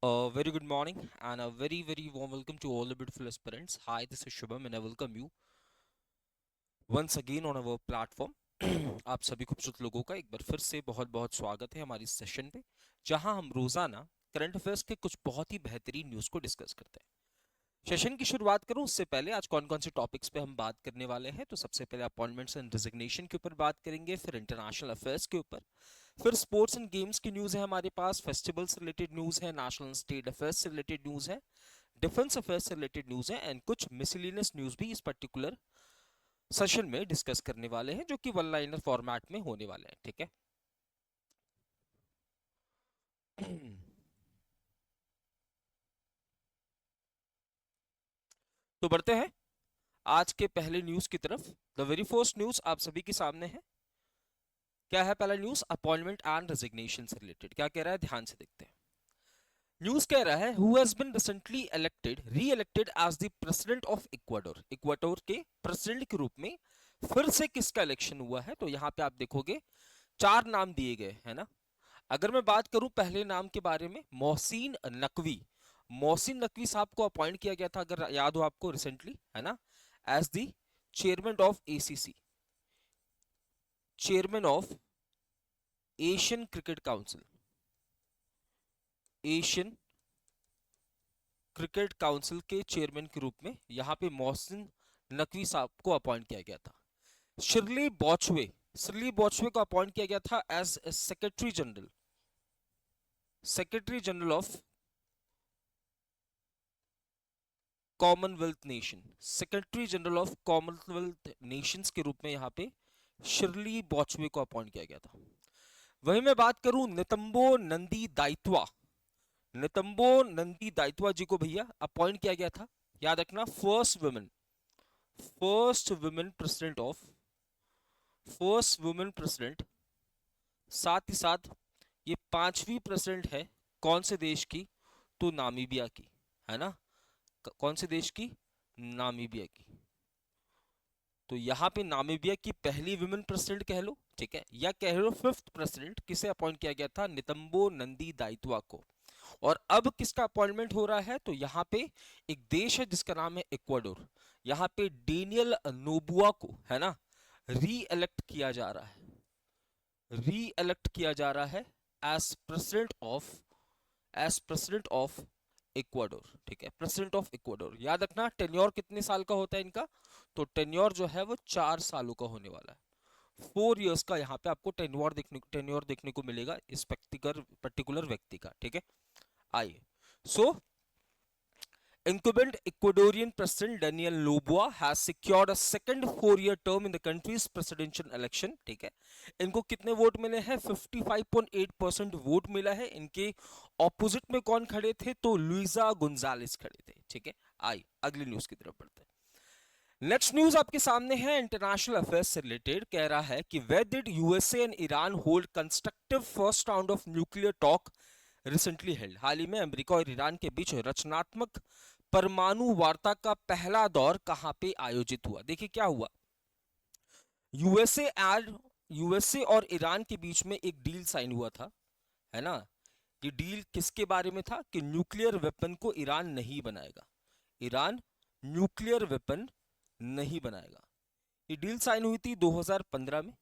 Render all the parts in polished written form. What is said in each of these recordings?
A very good morning and a very warm welcome to all the beautiful aspirants. Hi, this is Shubham and I welcome you once again on our platform. आप सभी खूबसूरत लोगों का एक बार फिर से बहुत बहुत स्वागत है हमारी सेशन पे, जहां हम रोजाना करंट अफेयर्स के कुछ बहुत ही बेहतरीन न्यूज़ को डिस्कस करते हैं। सेशन की शुरुआत करूं उससे पहले आज कौन कौन से टॉपिक्स पे हम बात करने वाले हैं, तो सबसे पहले अपॉइंटमेंट्स एंड रिजिग्नेशन के ऊपर बात करेंगे, फिर इंटरनेशनल अफेयर्स के ऊपर, फिर स्पोर्ट्स एंड गेम्स की न्यूज़ है हमारे पास, फेस्टिवल्स से रिलेटेड न्यूज़ है, नेशनल स्टेट अफेयर्स से रिलेटेड न्यूज़ है, डिफेंस अफेयर्स से रिलेटेड न्यूज़ है एंड कुछ मिसलिनियस न्यूज़ भी इस पर्टिकुलर सेशन में डिस्कस करने वाले हैं, जो कि वन लाइनर फॉर्मेट में होने वाले हैं। ठीक है। तो बढ़ते हैं आज के पहले न्यूज़ की तरफ। द वेरी फर्स्ट न्यूज़ आप सभी के सामने है। क्या है पहला न्यूज़? अपॉइंटमेंट एंड रेजिग्नेशन से रिलेटेड क्या कह रहा है, ध्यान से देखते हैं। न्यूज कह रहा है, who has been recently elected reelected as the president of Ecuador. Ecuador के प्रेसिडेंट के रूप में फिर से किसका इलेक्शन हुआ है? तो यहाँ पे आप देखोगे चार नाम दिए गए है ना। अगर मैं बात करूं पहले नाम के बारे में, मोहसिन नकवी। मोहसिन नकवी साहब को अपॉइंट किया गया था, अगर याद हो आपको, रिसेंटली, है ना, as the chairman of ACC, chairman of Asian Cricket Council, Asian Cricket Council के चेयरमैन के रूप में यहां पे मोहसिन नकवी साहब को अपॉइंट किया गया था। शिरली बॉचवे को अपॉइंट किया गया था as secretary general of Commonwealth nation, secretary general of Commonwealth nations के रूप में यहां पे शिरली बॉचवे को अपॉइंट किया गया था। वहीं मैं बात करूं नितंबो नंदी दाइत्वा, नितंबो नंदी दाइत्वा जी को भैया अपॉइंट किया गया था, याद रखना, first women president of first women president, साथ ही साथ ये पांचवी प्रेसिडेंट है कौन से देश की? तो नामीबिया की, है ना। कौन से देश की? नामीबिया की। तो यहाँ पे नामीबिया की पहली वुमेन प्रेसिडेंट कह लो, ठीक है, या कह लो फिफ्थ प्रेसिडेंट। किसे अपॉइंट किया गया था? नितंबो नंदी दाइत्वा को। और अब किसका अपॉइंटमेंट हो रहा है? तो यहाँ पे एक देश है जिसका नाम है इक्वाडोर। यहाँ पे डेनियल नोबुआ को, है ना, री इलेक्ट किया जा रहा है, री इलेक्ट किया जा रहा है एज प्रेसिडेंट ऑफ इक्वाडोर। ठीक है, प्रेसिडेंट ऑफ इक्वाडोर। याद रखना टेन्योर कितने साल का होता है इनका? तो टेन्योर जो है वो 4 सालों का होने वाला है। 4 इयर्स का यहाँ पे आपको टेन्योर देखने को मिलेगा इस पर्टिकुलर व्यक्ति का। ठीक है, आइए। सो incumbent Ecuadorian President Daniel Noboa has secured a second 4-year term in the country's presidential election। ठीक है, इनको कितने वोट मिले हैं? 55.8% वोट मिला है। इनके ऑपोजिट में कौन खड़े थे? तो लुइजा गुंजालेस खड़े थे। ठीक है, आई अगली न्यूज की तरफ बढ़ते हैं। नेक्स्ट न्यूज आपके सामने है इंटरनेशनल अफेयर्स से रिलेटेड। कह रहा है कि where did USA and Iran hold constructive first round of nuclear talk recently held. हाल ही में अमेरिका और ईरान के बीच रचनात्मक परमाणु वार्ता का पहला दौर कहां पे आयोजित हुआ? देखिए क्या हुआ। यूएसए एंड यूएसए और ईरान के बीच में एक डील साइन हुआ था, है ना। ये डील किसके बारे में था? कि न्यूक्लियर वेपन को ईरान नहीं बनाएगा, ईरान न्यूक्लियर वेपन नहीं बनाएगा। ये डील साइन हुई थी 2015 में।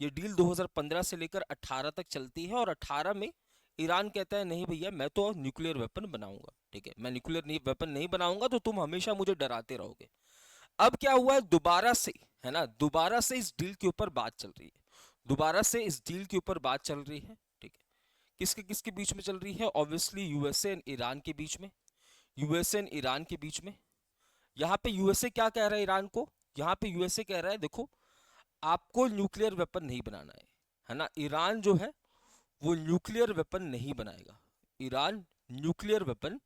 ये डील 2015 से लेकर 18 तक चलती है, और 18 में ईरान कहता है नहीं भैया मैं तो न्यूक्लियर वेपन बनाऊंगा। ठीक है, मैं न्यूक्लियर वेपन नहीं बनाऊंगा तो तुम हमेशा मुझे डराते रहोगे। अब क्या हुआ है, दोबारा से, है ना, दोबारा से इस डील के ऊपर बात चल रही है, दोबारा से इस डील के ऊपर बात चल रही है। ठीक है, किसके किसके बीच में चल रही है? ऑब्वियसली यूएसए एंड ईरान के बीच में, यूएसए एंड ईरान के बीच में। यहाँ पे यूएसए क्या कह रहा है ईरान को? यहाँ पे यूएसए कह रहा है देखो आपको न्यूक्लियर वेपन नहीं बनाना है ना। ईरान जो है वो न्यूक्लियर वेपन नहीं बनाएगा, ईरान न्यूक्लियर वेपन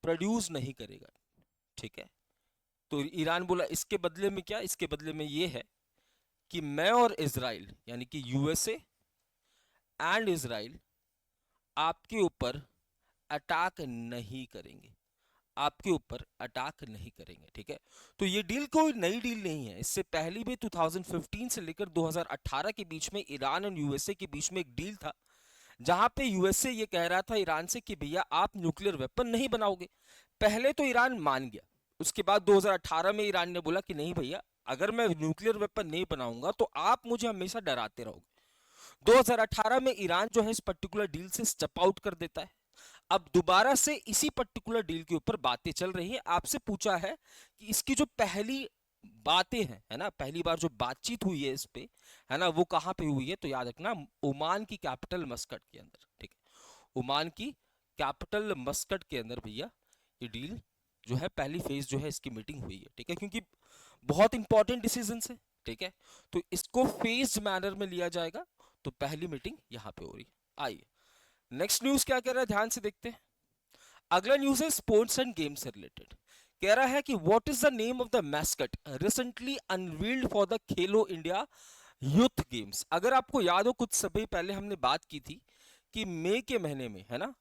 प्रोड्यूस नहीं करेगा। ठीक है, तो ईरान बोला इसके बदले में क्या? इसके बदले में ये है कि मैं और इजराइल, यानी कि यूएसए एंड इजराइल, आपके ऊपर अटैक नहीं करेंगे, आपके ऊपर अटैक नहीं करेंगे। ठीक है, तो ये डील कोई नई डील नहीं है। इससे पहले भी 2015 से लेकर 2018 के बीच में ईरान और यूएसए के बीच में एक डील था, जहां पे यूएसए ये कह रहा था ईरान से कि भैया आप न्यूक्लियर वेपन नहीं बनाओगे। पहले तो ईरान मान गया, उसके बाद 2018 में ईरान ने बोला कि नहीं भैया, अगर मैं न्यूक्लियर वेपन नहीं बनाऊंगा तो आप मुझे हमेशा डराते रहोगे। 2018 में ईरान जो है इस पर्टिकुलर डील से स्टेप आउट कर देता है। अब दोबारा से इसी पर्टिकुलर डील के ऊपर बातें चल रही हैं। आपसे पूछा है कि इसकी जो पहली बातें हैं, है ना, पहली बार जो बातचीत हुई है इस पे, है ना, वो कहां पे हुई है, तो याद रखना ओमान की कैपिटल मस्कट के अंदर, ठीक है, ओमान की कैपिटल मस्कट के अंदर भैया ये डील जो है पहली फेज जो है इसकी मीटिंग हुई है, ठीक है, क्योंकि बहुत इंपॉर्टेंट डिसीजन है, ठीक है, तो इसको फेज मैनर में लिया जाएगा। तो पहली मीटिंग यहां पे हो रही है। आइए नेक्स्ट न्यूज क्या कह रहा है, ध्यान से देखते हैं। अगला न्यूज है स्पोर्ट्स एंड गेम्स से रिलेटेड। कह रहा है कि what is the name of the mascot recently unveiled for the Khelo India youth games. अगर आपको याद हो कुछ समय पहले हमने बात की थी कि मई के महीने में, है ना,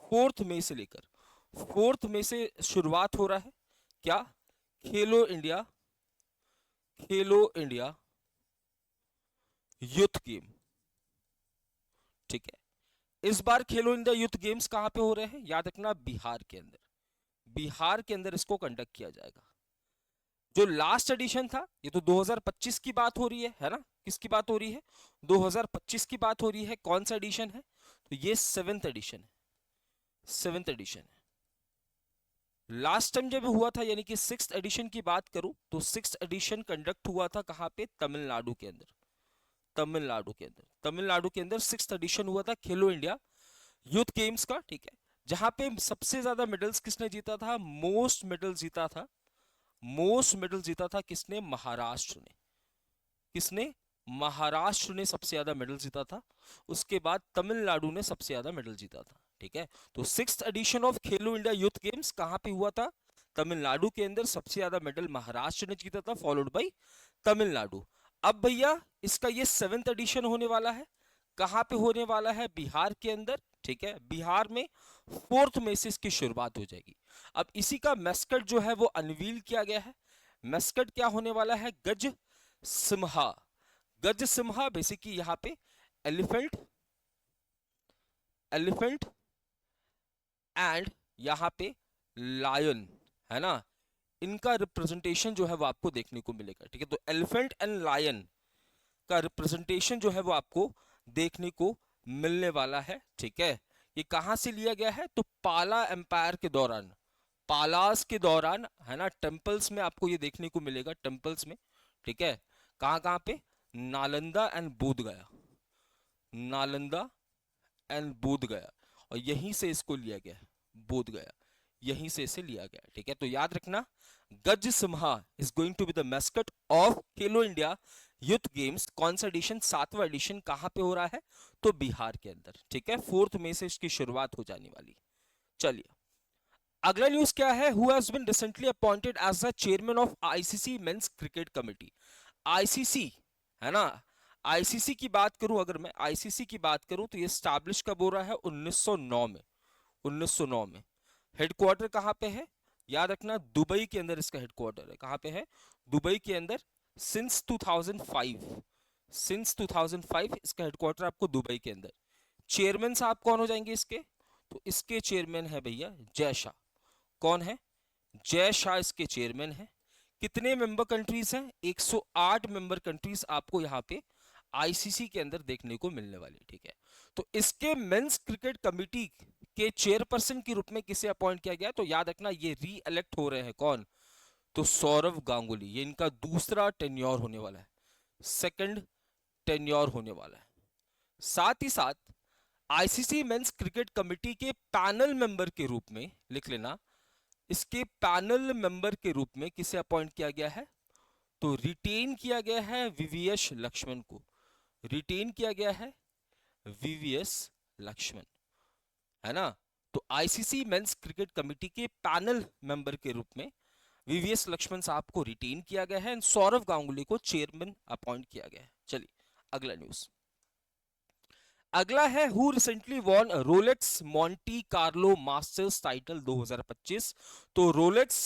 4 मई से लेकर 4 मई से शुरुआत हो रहा है क्या, खेलो इंडिया, खेलो इंडिया यूथ गेम, ठीक है। इस बार खेलो इंडिया यूथ गेम्स कहां पे हो रहे हैं, याद रखना बिहार के अंदर, बिहार के अंदर इसको कंडक्ट किया जाएगा। जो लास्ट एडिशन था, ये तो 2025 की बात हो रही है ना, किसकी बात हो रही है, 2025 की बात हो रही है। कौन सा एडिशन है, तो ये 7th एडिशन है, 7th एडिशन है। लास्ट टाइम जब हुआ था, यानी कि 6th एडिशन की बात करूं तो 6th एडिशन कंडक्ट हुआ था कहां पे, तमिलनाडु के अंदर, तमिलनाडु के अंदर, तमिलनाडु के अंदर 6th एडिशन हुआ था खेलो इंडिया यूथ गेम्स का, ठीक है, जहां पे सबसे ज्यादा मेडल्स किसने जीता था, मोस्ट मेडल जीता था, मोस्ट मेडल जीता था किसने, महाराष्ट्र ने, किसने, महाराष्ट्र ने सबसे ज्यादा मेडल जीता था। उसके बाद तमिलनाडु ने सबसे ज्यादा मेडल जीता था, ठीक है। तो 6th addition of Khelo India youth games कहां पे हुआ था, तमिलनाडु के अंदर। सबसे ज्यादा मेडल महाराष्ट्र ने जीता था, फॉलोड बाई तमिलनाडु। अब भैया इसका ये 7th एडिशन होने वाला है, कहां पे होने वाला है, बिहार के अंदर, ठीक है, बिहार में 4 मई से इसकी शुरुआत हो जाएगी। अब इसी का मैस्कट जो है वो अनवील किया गया है। मैस्कट क्या होने वाला है, गज सिम्हा, गज सिम्हा बेसिकली यहां पे एलिफेंट, एलिफेंट एंड यहां पे लायन, है ना, इनका रिप्रेजेंटेशन जो है वो आपको देखने को मिलेगा, ठीक है। तो एलिफेंट एंड लायन का रिप्रेजेंटेशन जो है वो आपको देखने को मिलने वाला है, ठीक है। ये कहां से लिया गया है, तो पाला एम्पायर के दौरान, पालास के दौरान, है ना, टेम्पल्स में आपको ये देखने को मिलेगा, टेम्पल्स में, ठीक है। कहां कहां पे, नालंदा एंड बोध गया, नालंदा एंड बोध गया, और यहीं से इसको लिया गया, बोध गया, यहीं से इसे लिया गया, ठीक है। तो याद रखना Gaj Simha is going to be the mascot of Khelo India youth games. कौन सा एडिशन, 7वां एडिशन, कहां पे हो रहा है, तो बिहार के अंदर, ठीक है। 4 मई से इसकी शुरुआत हो जाने वाली। चलिए अगला न्यूज क्या है, who has been recently appointed as the chairman of ICC men's cricket committee. ICC, है ना, आईसीसी की बात करूं, अगर मैं आईसीसी की बात करूं तो ये स्टैब्लिश कब हो रहा है, 1909 में, 1909 में। हेडक्वार्टर कहां पे है, याद रखना दुबई के अंदर इसका हेडक्वार्टर है, कहां पे है, दुबई के अंदर। सिंस 2005, सिंस 2005 इसका हेडक्वार्टर आपको दुबई के अंदर। चेयरमैन साहब कौन हो जाएंगे इसके, तो इसके चेयरमैन है भैया जय शाह। कौन है, जय शाह इसके चेयरमैन है। कितने मेंबर कंट्रीज हैं, 108 मेंबर कंट्रीज आपको यहाँ पे आईसीसी के अंदर देखने को मिलने वाली, ठीक है। तो इसके मेंस क्रिकेट कमेटी के चेयरपर्सन के रूप में किसे अपॉइंट किया गया, तो याद रखना ये री इलेक्ट हो रहे हैं, कौन, तो सौरव गांगुली। ये इनका दूसरा टेन्योर होने वाला है, सेकंड टेन्योर होने वाला है। साथ ही साथ आईसीसी मेंस क्रिकेट कमेटी के पैनल मेंबर के रूप में, लिख लेना, इसके पैनल मेंबर के रूप में किसे अपॉइंट किया गया है, तो रिटेन किया गया है वीवीएस लक्ष्मण को, रिटेन किया गया है वीवीएस लक्ष्मण, है ना। तो आईसीसी मेंस क्रिकेट कमेटी के पैनल मेंबर के रूप में वीवीएस लक्ष्मण साहब को रिटेन किया गया है, सौरव गांगुली को चेयरमैन अपॉइंट किया गया है। चलिए अगला न्यूज, अगला है who recently von Rolex Monty Carlo masters title 2025। तो Rolex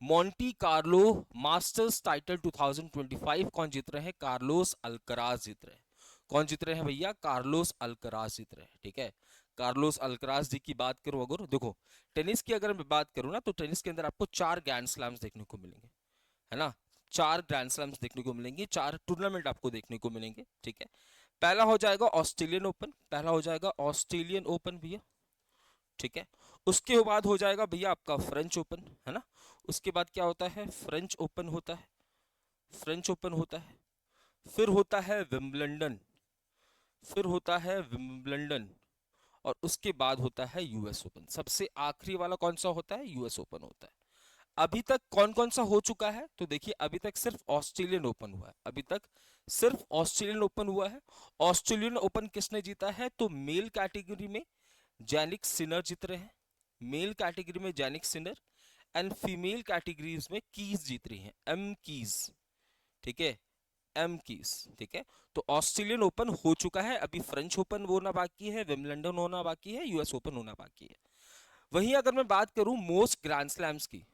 Monty Carlo masters title 2025 कौन जीत रहे हैं, कार्लोस अल्कराज जीत रहे हैं। कौन जीत रहे हैं भैया? कार्लोस अल्कराज जीत रहे हैं, ठीक है। कार्लोस अल्कराज जी की बात करूं, अगर देखो टेनिस की अगर मैं बात करूं ना, तो टेनिस के अंदर आपको 4 ग्रैंड स्लैम्स देखने को मिलेंगे, है ना। 4 ग्रैंड स्लैम्स देखने को मिलेंगे, 4 टूर्नामेंट आपको देखने को मिलेंगे, ठीक है। पहला हो जाएगा ऑस्ट्रेलियन ओपन, पहला हो जाएगा ऑस्ट्रेलियन ओपन भैया, ठीक है। उसके बाद हो जाएगा भैया आपका फ्रेंच ओपन, है ना। उसके बाद क्या होता है? फ्रेंच ओपन होता है, फ्रेंच ओपन होता है। फिर होता है विंबलडन, फिर होता है विंबलडन, और उसके बाद होता है यूएस ओपन। सबसे आखिरी वाला कौन सा होता है? यूएस ओपन होता है। अभी तक कौन कौन सा हो चुका है? तो देखिए अभी तक सिर्फ ऑस्ट्रेलियन ओपन हुआ है, अभी तक सिर्फ ऑस्ट्रेलियन ओपन हुआ है। ऑस्ट्रेलियन ओपन किसने जीता है? तो मेल कैटेगरी में जैनिक सिनर जीत रहे हैं, मेल कैटेगरी में Jannik Sinner, and female categories में कीज जीत रही हैं, एम कीज, ठीक है, एम कीज, ठीक है। तो ऑस्ट्रेलियन ओपन हो चुका है, अभी फ्रेंच ओपन होना बाकी है, विंबलडन होना बाकी है, यूएस ओपन होना बाकी है। वहीं अगर मैं बात करूं मोस्ट ग्रैंड स्लैम्स की,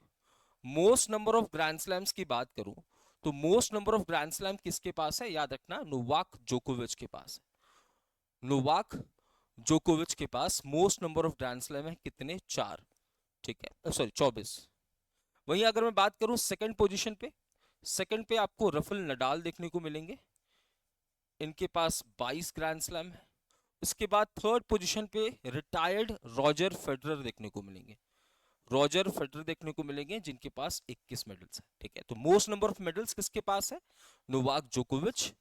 most number of grand slams की बात करूं, तो most number of grand slam किसके पास है? याद रखना, नोवाक जोकोविच के पास है। नोवाक जोकोविच के पास most number of grand slam है, कितने? 4, ठीक है, सॉरी 24। वहीं अगर मैं बात करूं सेकंड पोजीशन पे, सेकंड पे आपको रफेल नडाल देखने को मिलेंगे, इनके पास 22 ग्रैंड स्लैम है। उसके बाद थर्ड पोजीशन पे रिटायर्ड रॉजर फेडरर देखने को मिलेंगे, रॉजर फेडरर देखने को मिलेंगे, जिनके पास 21 मेडल्स है, ठीक है। तो मोस्ट नंबर ऑफ मेडल्स किसके पास है? नोवाक जोकोविच,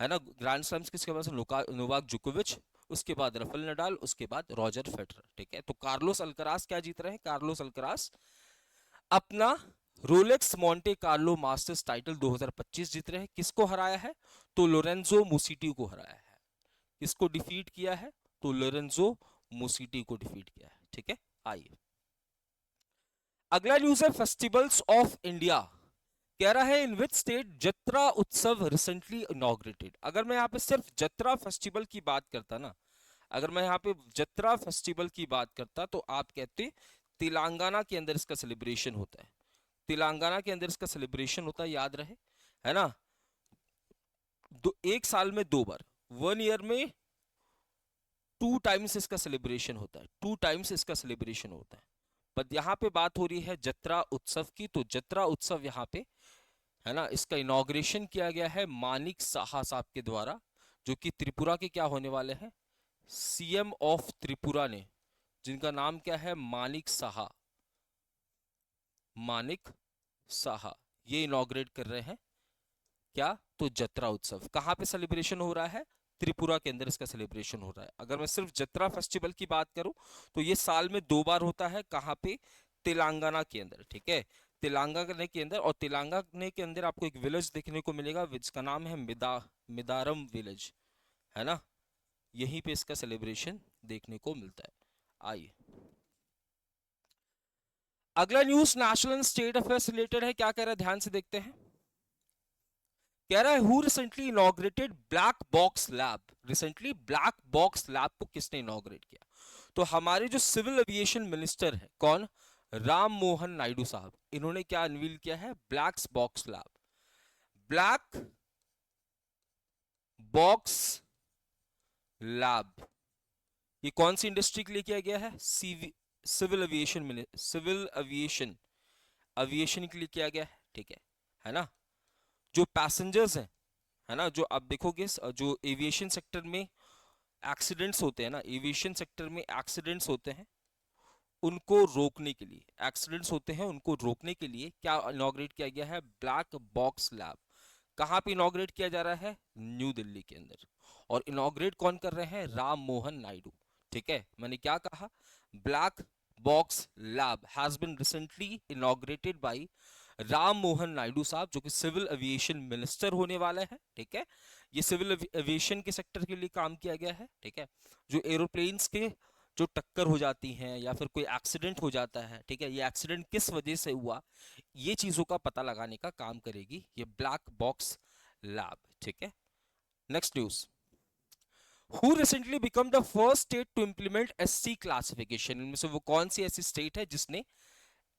है ना। ग्रैंड स्लैम्स किसके पास है? नोवाक जोकोविच, उसके बाद रफेल नडाल, उसके बाद रॉजर फेडरर, ठीक है। तो कार्लोस अल्कराज क्या जीत रहे हैं? कार्लोस अल्कराज अपना Rolex Monte Carlo masters title 2025 जीत रहे हैं। किसको हराया है? तो लोरेंजो मुसीटी को हराया है। किसको डिफीट किया है? तो लोरेंजो मुसीटी को डिफीट किया है, ठीक है। आइए अगला न्यूज है फेस्टिवल्स ऑफ इंडिया। कह रहा है इन विच स्टेट जत्रा उत्सव रिसेंटली इनॉग्रेटेड। अगर मैं यहाँ पे सिर्फ जत्रा फेस्टिवल की बात करता ना, अगर मैं यहाँ पे जत्रा फेस्टिवल की बात करता, तो आप कहते तेलंगाना के अंदर इसका सेलिब्रेशन होता है, तेलंगाना के अंदर इसका सेलिब्रेशन होता है, याद रहे, है ना। एक साल में 2 बार, 1 ईयर में 2 टाइम्स इसका सेलिब्रेशन होता है, 2 टाइम्स इसका सेलिब्रेशन होता है। पर यहाँ पे बात हो रही है जत्रा उत्सव की, तो जत्रा उत्सव यहाँ पे, है ना, इसका इनॉग्रेशन किया गया है मानिक साहा साहब के द्वारा, जो कि त्रिपुरा के क्या होने वाले हैं? सीएम ऑफ त्रिपुरा ने, जिनका नाम क्या है? मानिक साहा, मानिक साहा, ये इनॉग्रेट कर रहे हैं क्या? तो जत्रा उत्सव। कहाँ पे सेलिब्रेशन हो रहा है? त्रिपुरा के अंदर इसका सेलिब्रेशन हो रहा है। अगर मैं सिर्फ जत्रा फेस्टिवल की बात करूं, तो ये साल में 2 बार होता है। कहाँ पे? तेलंगाना के अंदर, ठीक है, तेलंगाना के अंदर। और तेलंगाना के अंदर आपको एक विलेज देखने को मिलेगा जिसका नाम है मिदारम विलेज, है ना। यहीं पे इसका सेलिब्रेशन देखने को मिलता है। आइए अगला news national state affairs related है। क्या कह रहा है, ध्यान से देखते हैं। कह रहा है who recently inaugurated black box lab. Recently black box lab को किसने इनॉग्रेट किया? तो हमारे जो सिविल एविएशन मिनिस्टर है, कौन? राम मोहन नायडू साहब, इन्होंने क्या अनवील किया है? Black box lab. Black box lab ये कौन सी इंडस्ट्री के लिए किया गया है? Civil aviation, civil aviation, aviation के लिए किया गया है ना। जो पैसेंजर्स हैं, है ना, जो आप देखोगे जो एविएशन सेक्टर में एक्सीडेंट्स होते हैं ना, एविएशन सेक्टर में एक्सीडेंट्स होते हैं, उनको रोकने के लिए, एक्सीडेंट्स होते हैं उनको रोकने के लिए क्या इनॉग्रेट किया गया है? Black box lab. कहाँ पे इनॉग्रेट किया जा रहा है? न्यू दिल्ली के अंदर। और इनॉग्रेट कौन कर रहे हैं? राम मोहन नायडू, ठीक है। मैंने क्या कहा? Black box lab has been recently inaugurated by Ram Mohan Naidu साहब, जो कि सिविल एविएशन मिनिस्टर होने वाला है, ठीक है। ये सिविल एविएशन के सेक्टर के लिए काम किया गया है, ठीक है। जो एरोप्लेन्स के जो टक्कर हो जाती हैं या फिर कोई एक्सीडेंट हो जाता है, ठीक है, ये एक्सीडेंट किस वजह से हुआ, ये चीजों का पता लगाने का काम करेगी ये ब्लैक बॉक्स लैब, ठीक है। Next news, who recently become the first state to implement SC classification. इनमें से वो कौन सी ऐसी स्टेट है जिसने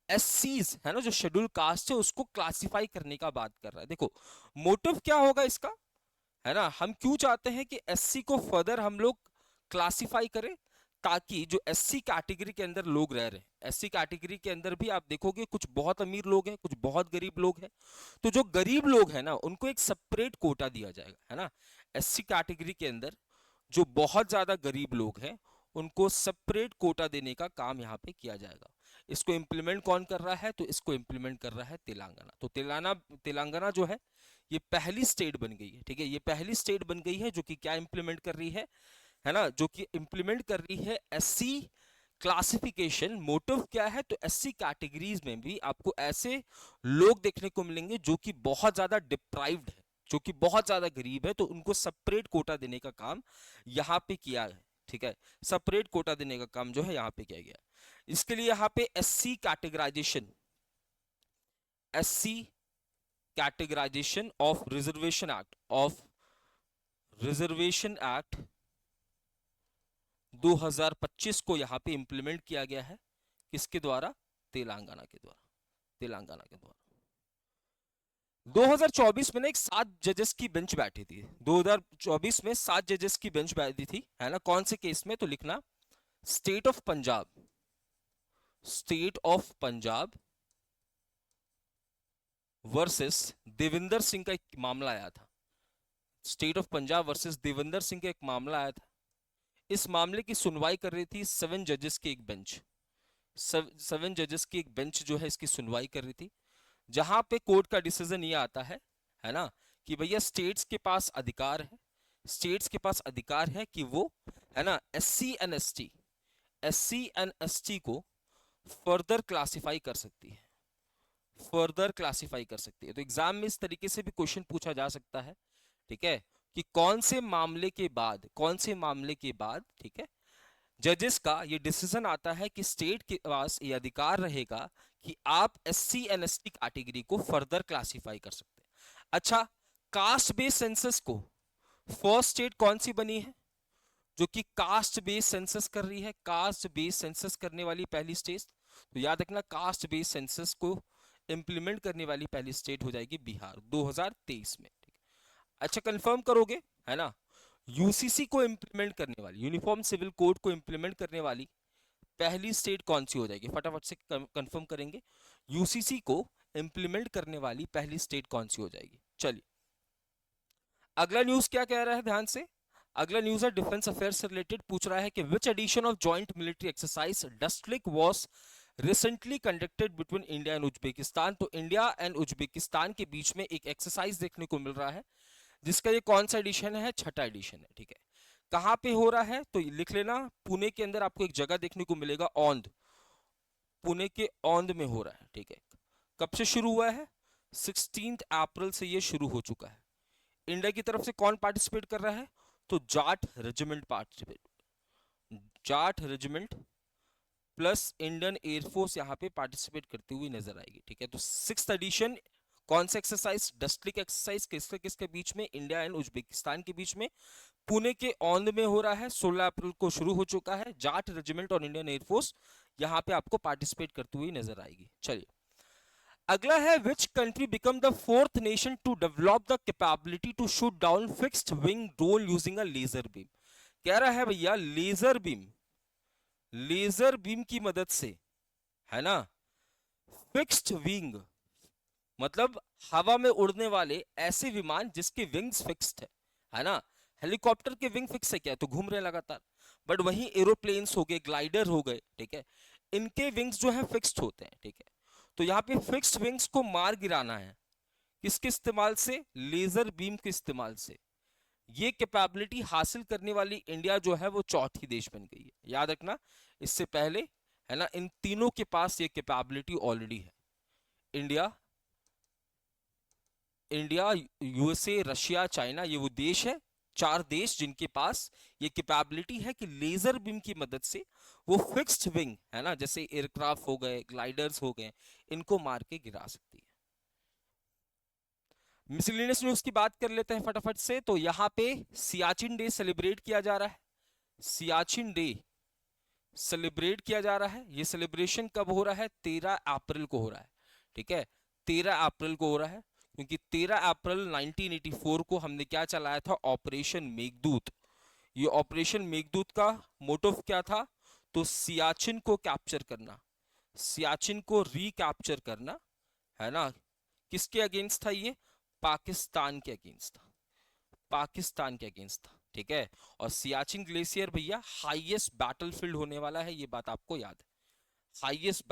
एससीज, है ना, जो शेड्यूल कास्ट है, उसको क्लासिफाई करने का बात कर रहा है। देखो मोटिव क्या होगा इसका, है ना। हम क्यों चाहते हैं कि एससी को फर्दर हम लोग क्लासिफाई करें, ताकि जो एससी कैटेगरी के अंदर लोग रह रहे हैं, एससी कैटेगरी के अंदर भी आप देखोगे कुछ बहुत अमीर लोग हैं, कुछ बहुत गरीब लोग हैं। तो जो गरीब लोग हैं ना, उनको एक सेपरेट कोटा दिया जाएगा, है ना। एससी कैटेगरी के अंदर जो बहुत ज्यादा गरीब लोग हैं, उनको सेपरेट कोटा देने का काम यहाँ पे किया जाएगा। इसको इंप्लीमेंट कौन कर रहा है? तो इसको इंप्लीमेंट कर रहा है तेलंगाना। तो तेलंगाना जो है ये पहली स्टेट बन गई है, ठीक है। ये पहली स्टेट बन गई है जो कि क्या इंप्लीमेंट कर रही है ना, जो कि इंप्लीमेंट कर रही है एससी क्लासिफिकेशन। मोटिव क्या है? तो एससी कैटेगरीज में भी आपको ऐसे लोग देखने को मिलेंगे जो कि बहुत ज्यादा डिप्राइव्ड है, जो कि बहुत ज्यादा गरीब है, तो उनको सेपरेट कोटा देने का काम यहाँ पे किया है, ठीक है। सेपरेट कोटा देने का काम जो है यहाँ पे किया गया। इसके लिए यहाँ पे SC categorisation, SC categorisation of reservation act 2025 को यहाँ पे इंप्लीमेंट किया गया है। किसके द्वारा? तेलंगाना के द्वारा 2024 में ना एक 7 जजेस की बेंच बैठी थी। 2024 में 7 जजेस की बेंच बैठी थी, है ना। कौन से केस में? तो लिखना state of Punjab versus Devinder Singh का एक मामला आया था। State of Punjab versus Devinder Singh का एक मामला आया था। इस मामले की सुनवाई कर रही थी 7 जजेस की एक बेंच। 7 जजेस की एक बेंच जो है इसकी सुनवाई कर रही थी, जहां पे कोर्ट का डिसीजन ये आता है ना, कि भैया स्टेट्स के पास अधिकार है, स्टेट्स के पास अधिकार है कि वो, है ना, एससी एंड एसटी को फर्दर क्लासिफाई कर सकती है, फर्दर क्लासिफाई कर सकती है। तो एग्जाम में इस तरीके से भी क्वेश्चन पूछा जा सकता है, ठीक है, कि कौन से मामले के बाद, ठीक है, जजेस का ये डिसीजन आता है कि स्टेट के पास ये अधिकार रहेगा कि आप एससी एंड एसटी कैटेगरी को फर्दर क्लासिफाई कर सकते हैं। अच्छा, कास्ट बेस्ड सेंसस को फर्स्ट स्टेट कौन सी बनी है जो कि कास्ट बेस्ड सेंसस कर रही है? कास्ट बेस्ड सेंसस करने वाली पहली स्टेट, तो याद रखना, कास्ट बेस्ड सेंसस को इंप्लीमेंट करने वाली पहली स्टेट हो जाएगी बिहार 2023 में, ठीक है। अच्छा, कंफर्म करोगे, है ना। यूसीसी को इंप्लीमेंट करने वाली, यूनिफॉर्म सिविल कोड को इंप्लीमेंट करने वाली पहली स्टेट कौन सी हो जाएगी? फटाफट से कंफर्म करेंगे, यूसीसी को इंप्लीमेंट करने वाली पहली स्टेट कौन सी हो जाएगी। चलिए, अगला न्यूज क्या कह रहा है, ध्यान से। अगला न्यूज है डिफेंस अफेयर्स से रिलेटेड। पूछ रहा है कि which edition of joint military exercise डस्टलिक was recently conducted between India and Uzbekistan. तो इंडिया एंड उज्बेकिस्तान के बीच में एक एक्सरसाइज देखने को मिल रहा है, जिसका ये कौन सा एडिशन है? छठा एडिशन है, ठीक है। कहां पे हो रहा है? तो लिख लेना, पुणे के अंदर आपको एक जगह देखने को मिलेगा, औंध, पुणे के औंध में हो रहा है, ठीक है। कब से शुरू हुआ है? 16 अप्रैल से ये शुरू हो चुका है। इंडिया की तरफ से कौन पार्टिसिपेट कर रहा है? तो Jat regiment participate, Jat regiment plus Indian air force यहाँ पे पार्टिसिपेट करती हुई नजर आएगी, ठीक है। तो 6th एडिशन, कौन सा एक्सरसाइज? डस्टलिक एक्सरसाइज। किसके किसके बीच में? इंडिया एंड उज्बेकिस्तान के बीच में, पुणे के औंध में हो रहा है। 16 अप्रैल को शुरू हो चुका है। जाट रेजिमेंट और इंडियन एयरफोर्स यहाँ पे आपको पार्टिसिपेट करती हुई नजर आएगी। चलिए, अगला है which country become the 4th nation to develop the capability to shoot down fixed wing drone using a laser beam. कह रहा है भैया लेजर बीम की मदद से, है ना, फिक्स्ड विंग मतलब हवा में उड़ने वाले ऐसे विमान जिसके विंग्स फिक्स्ड है ना। हेलीकॉप्टर के विंग फिक्स है क्या? तो घूम रहे लगातार। बट वहीं एरोप्लेन्स हो गए, ग्लाइडर हो गए, ठीक है, इनके विंग्स जो है फिक्स्ड होते हैं, ठीक है। तो यहाँ पे फिक्स्ड विंग्स को मार गिराना है, किसके इस्तेमाल से? लेजर बीम के इस्तेमाल से। ये कैपेबिलिटी हासिल करने वाली इंडिया जो है वो चौथी देश बन गई है। याद रखना, इससे पहले, है ना, इन तीनों के पास ये कैपेबिलिटी ऑलरेडी है। India India USA, Russia, China, ये वो देश है, 4 देश जिनके पास ये कैपेबिलिटी है कि लेजर बीम की मदद से वो फिक्स्ड विंग, है ना, जैसे एयरक्राफ्ट हो गए, ग्लाइडर्स हो गए, इनको मार के गिरा सकती है। मिसलेनियस न्यूज की बात कर लेते हैं फटाफट से। तो यहाँ पे सियाचिन डे सेलिब्रेट किया जा रहा है, सियाचिन डे सेलिब्रेट किया जा रहा है। ये सेलिब्रेशन कब हो रहा है? 13 अप्रैल को हो रहा है, ठीक है, 13 अप्रैल को हो रहा है। क्योंकि 13 अप्रैल 1984 को हमने क्या चलाया था, ऑपरेशन मेघदूत। ये ऑपरेशन मेघदूत का मोटिव क्या था, तो सियाचिन को कैप्चर करना, सियाचिन को रिकैप्चर करना, है ना। किसके अगेंस्ट था ये, पाकिस्तान के अगेंस्ट था, पाकिस्तान के अगेंस्ट था, ठीक है। और सियाचिन ग्लेशियर भैया हाईएस्ट बैटलफील्ड होने वाला है, ये बात आपको याद है, हाईएस्ट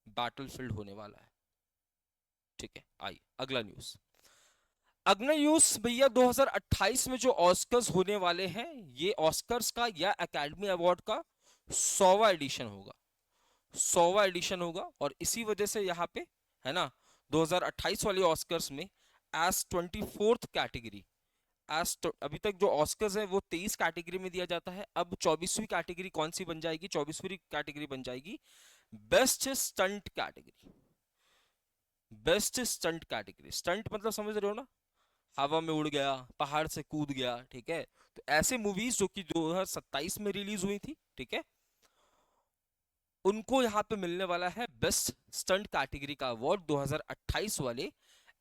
बैटलफील्ड होने वाला है, ठीक है। आइए अगला न्यूज। अगला न्यूज भैया 2028 में जो ऑस्कर्स होने वाले हैं, ये ऑस्कर्स का या एकेडमी अवार्ड का 100वां एडिशन होगा, 100वां एडिशन होगा। और इसी वजह से यहाँ पे, है ना, 2028 वाले ऑस्कर्स में एज 24th कैटेगरी, अभी तक जो ऑस्कर्स है वो 23 कैटेगरी में दिया जाता है, अब 24वीं कैटेगरी कौन सी बन जाएगी, 24वीं कैटेगरी बन जाएगी best stunt category, best stunt category. Stunt मतलब समझ रहे हो ना, हवा में उड़ गया, पहाड़ से कूद गया, ठीक है। तो ऐसे मूवीज जो कि 2027 में रिलीज हुई थी, ठीक है, उनको यहाँ पे मिलने वाला है बेस्ट स्टंट कैटेगरी का अवार्ड 2028 वाले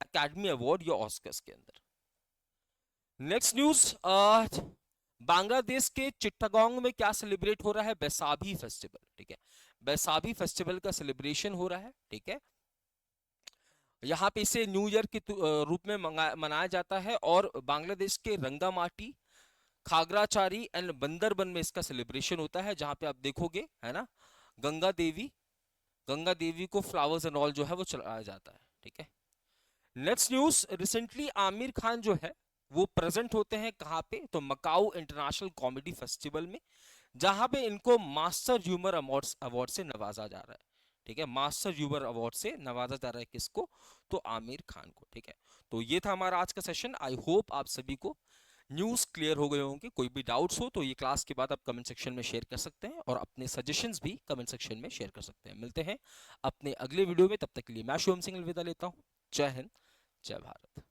एकेडमी अवार्ड या ऑस्कर्स के अंदर। नेक्स्ट न्यूज, बांग्लादेश के चिट्टागोंग में क्या सेलिब्रेट हो रहा है, बैसाखी फेस्टिवल, ठीक है। बैसाखी फेस्टिवल का सेलिब्रेशन हो रहा है, ठीक है। यहाँ पे इसे न्यू ईयर के रूप में मनाया जाता है। और बांग्लादेश के रंगामाटी, खागराचारी एंड बंदरबन में इसका सेलिब्रेशन होता है, जहां पे आप देखोगे, है ना, गंगा देवी, गंगा देवी को फ्लावर्स एंड ऑल जो है वो चलाया जाता है, ठीक है। Next news, recently Aamir Khan जो है वो प्रेजेंट होते हैं कहाँ पे, तो मकाऊ इंटरनेशनल कॉमेडी फेस्टिवल में, जहां पे इनको मास्टर ह्यूमर अवार्ड से नवाजा जा रहा है, ठीक है। मास्टर ह्यूमर अवार्ड से नवाजा जा रहा है किसको, तो आमिर खान को, ठीक है। तो ये था हमारा आज का सेशन। आई होप आप सभी को न्यूज़ क्लियर हो गए होंगे। कोई भी डाउट्स हो तो ये क्लास के बाद आप कमेंट सेक्शन में शेयर कर सकते हैं, और अपने सजेशंस भी कमेंट सेक्शन में शेयर कर सकते हैं। मिलते हैं अपने अगले वीडियो में, तब तक के लिए मैं शुभम सिंह अलविदा लेता हूँ। जय हिंद, जय भारत।